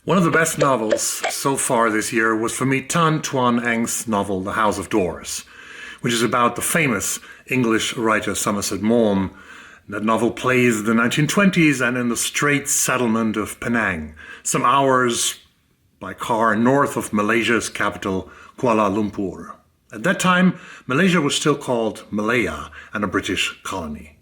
One of the best novels so far this year was for me Tan Tuan Eng's novel The House of Doors, which is about the famous English writer Somerset Maugham. That novel plays in the 1920s and in the Straits settlement of Penang, some hours by car north of Malaysia's capital, Kuala Lumpur. At that time, Malaysia was still called Malaya and a British colony.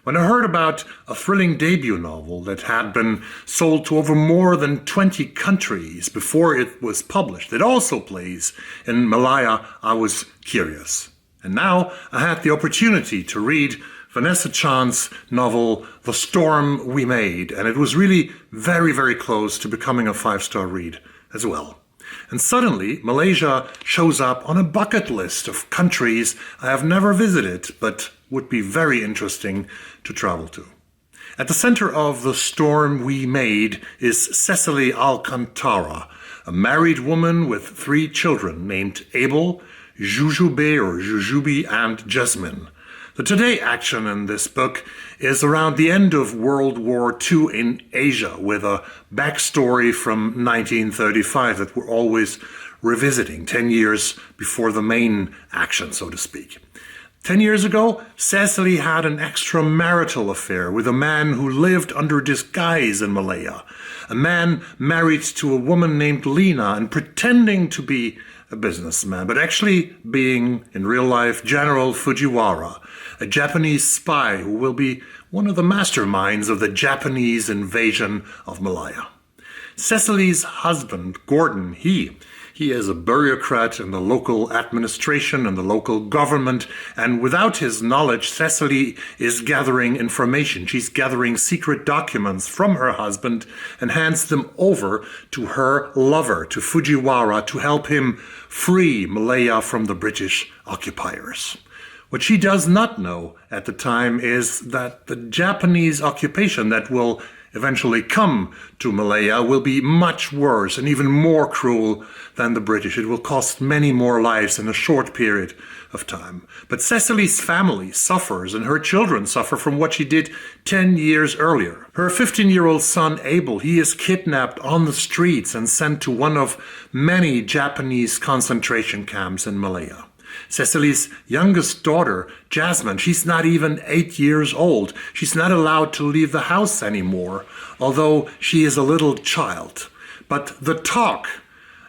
When I heard about a thrilling debut novel that had been sold to over more than 20 countries before it was published, that also plays in Malaya, I was curious. And now I had the opportunity to read Vanessa Chan's novel, The Storm We Made, and it was really very, very close to becoming a 5-star read as well. And suddenly, Malaysia shows up on a bucket list of countries I have never visited, but would be very interesting to travel to. At the center of The Storm We Made is Cecily Alcantara, a married woman with 3 children named Abel, Jujube or Jujubi, and Jasmine. The today action in this book is around the end of World War II in Asia, with a backstory from 1935 that we're always revisiting, 10 years before the main action, so to speak. 10 years ago, Cecily had an extramarital affair with a man who lived under disguise in Malaya, a man married to a woman named Lena and pretending to be a businessman, but actually being, in real life, General Fujiwara, a Japanese spy who will be one of the masterminds of the Japanese invasion of Malaya. Cecily's husband, Gordon, he is a bureaucrat in the local administration and the local government, and without his knowledge, Cecily is gathering information. She's gathering secret documents from her husband and hands them over to her lover, to Fujiwara, to help him free Malaya from the British occupiers. What she does not know at the time is that the Japanese occupation that will eventually come to Malaya will be much worse and even more cruel than the British. It will cost many more lives in a short period of time. But Cecily's family suffers and her children suffer from what she did 10 years earlier. Her 15-year-old son Abel, he is kidnapped on the streets and sent to one of many Japanese concentration camps in Malaya. Cecily's youngest daughter, Jasmine, she's not even 8 years old. She's not allowed to leave the house anymore, although she is a little child. But the talk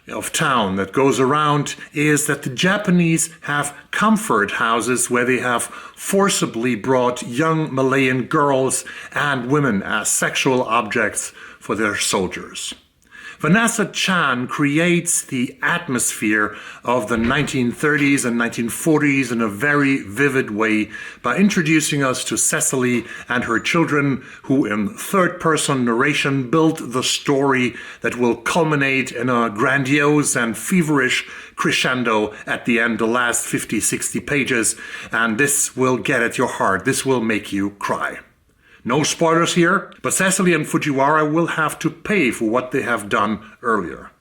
of town that goes around is that the Japanese have comfort houses where they have forcibly brought young Malayan girls and women as sexual objects for their soldiers. Vanessa Chan creates the atmosphere of the 1930s and 1940s in a very vivid way by introducing us to Cecily and her children, who in third-person narration build the story that will culminate in a grandiose and feverish crescendo at the end, the last 50, 60 pages, and this will get at your heart. This will make you cry. No spoilers here, but Cecily and Fujiwara will have to pay for what they have done earlier.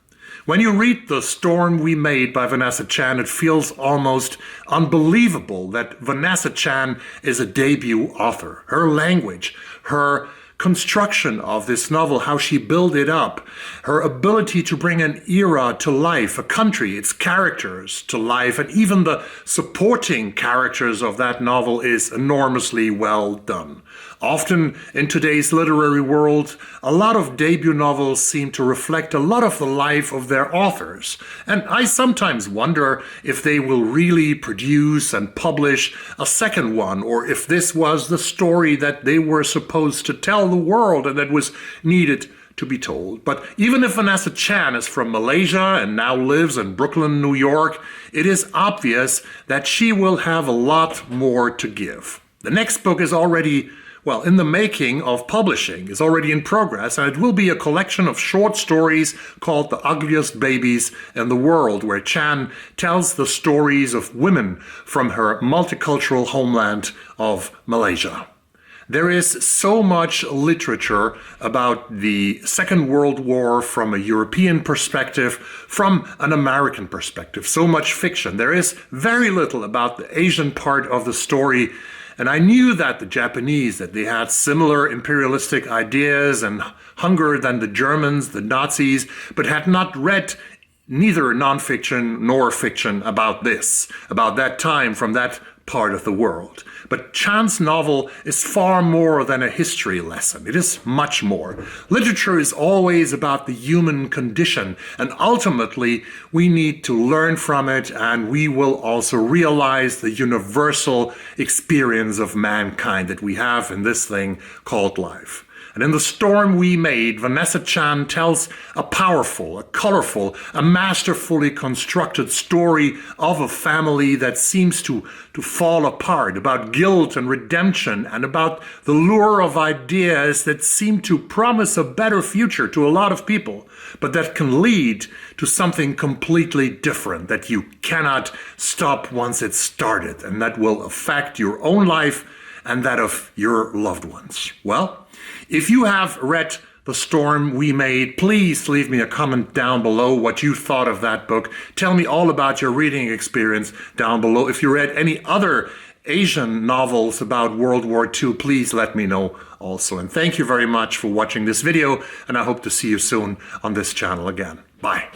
When you read The Storm We Made by Vanessa Chan, it feels almost unbelievable that Vanessa Chan is a debut author. Her language, her construction of this novel, how she built it up, her ability to bring an era to life, a country, its characters to life, and even the supporting characters of that novel is enormously well done. Often in today's literary world, a lot of debut novels seem to reflect a lot of the life of their authors. And I sometimes wonder if they will really produce and publish a second one, or if this was the story that they were supposed to tell the world and that was needed to be told. But even if Vanessa Chan is from Malaysia and now lives in Brooklyn, New York, it is obvious that she will have a lot more to give. The next book is already in the making of publishing, is already in progress, and it will be a collection of short stories called The Ugliest Babies in the World, where Chan tells the stories of women from her multicultural homeland of Malaysia. There is so much literature about the Second World War from a European perspective, from an American perspective, so much fiction. There is very little about the Asian part of the story, And I knew that the Japanese, that they had similar imperialistic ideas and hunger than the Germans, the Nazis, but had not read neither nonfiction nor fiction about this, about that time from that part of the world. But Chan's novel is far more than a history lesson. It is much more. Literature is always about the human condition, and ultimately we need to learn from it, and we will also realize the universal experience of mankind that we have in this thing called life. And in The Storm We Made, Vanessa Chan tells a powerful, a colorful, a masterfully constructed story of a family that seems to fall apart, about guilt and redemption, and about the lure of ideas that seem to promise a better future to a lot of people, but that can lead to something completely different that you cannot stop once it's started, and that will affect your own life and that of your loved ones. Well, if you have read The Storm We Made, please leave me a comment down below what you thought of that book. Tell me all about your reading experience down below. If you read any other Asian novels about World War II, please let me know also. And thank you very much for watching this video, and I hope to see you soon on this channel again. Bye.